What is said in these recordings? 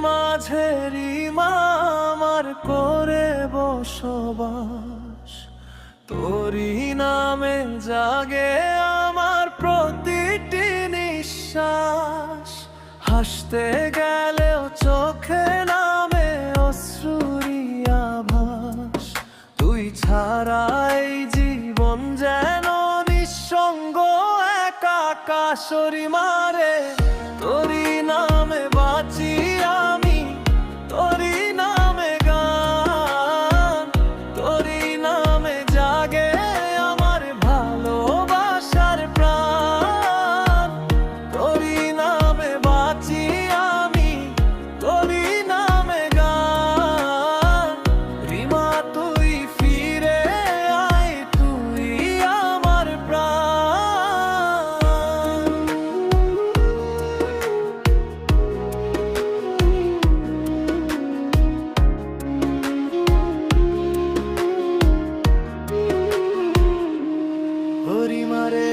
মাঝেরই মা আমার করে বসবাস। তোরই নামে জাগে আমার প্রতিটি নিঃশ্বাস। হাসতে গেলেও চোখে নামে অশ্রুরি আভাস। তুই ছাড়াই জীবন যেন নিঃসঙ্গ এক আকাশরি মারে। তোরই নামে বাঁচি আমি, তোরই নামে গান, তোরই নামে জাগে আমার ভালোবাসার প্রাণ। তোরই নামে বাঁচি আমি, তোরই নামে গান। রিমা তুই ফিরে আয়, তুই আমার প্রাণ। ও রিমা রে,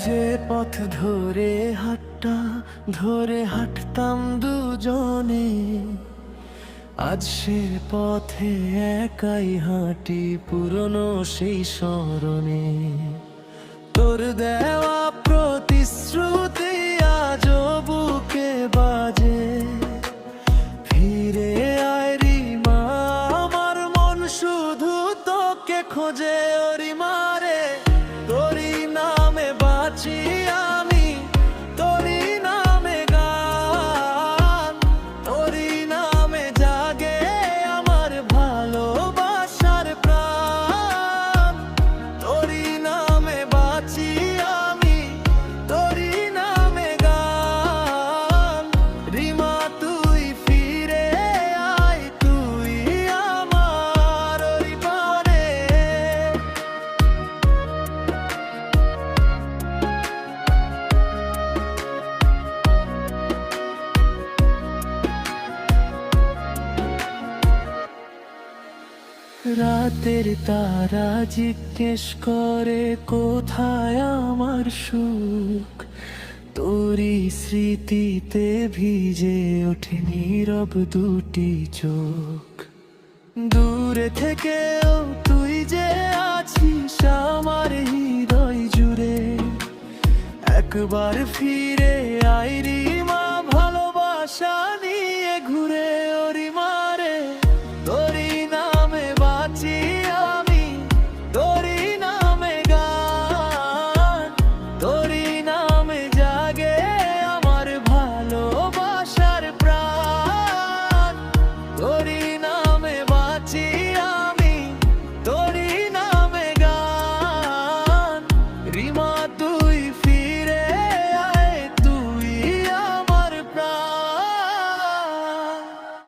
যে পথ ধরে হাঁটতাম দুজনে, আজ সে পথে একাই হাঁটি পুরনো সেই স্মরণে। তোর দেওয়া প্রতিশ্রুতি আজও বুকে বাজে। ফিরে আয় রিমা, আমার মন শুধু তোকে খোঁজে। ও রিমা রে, তোরই নামে বাঁচি আমি, তোরই নামে গান, তোরই নামে জাগে আমার ভালোবাসার প্রাণ। তোরই নামে বাঁচি আমি, তোরই নামে গান। রিমা তুই ফিরে আয়, তুই আমার। ও রিমা রে, রাতের তারা জিজ্ঞেস করে কোথায় আমার সুখ। তোরই স্মৃতিতে ভিজে ওঠে নীরব দুটি চোখ। দূরে থেকেও তুই যে আছিস আমার হৃদয় জুড়ে। একবার ফিরে আয়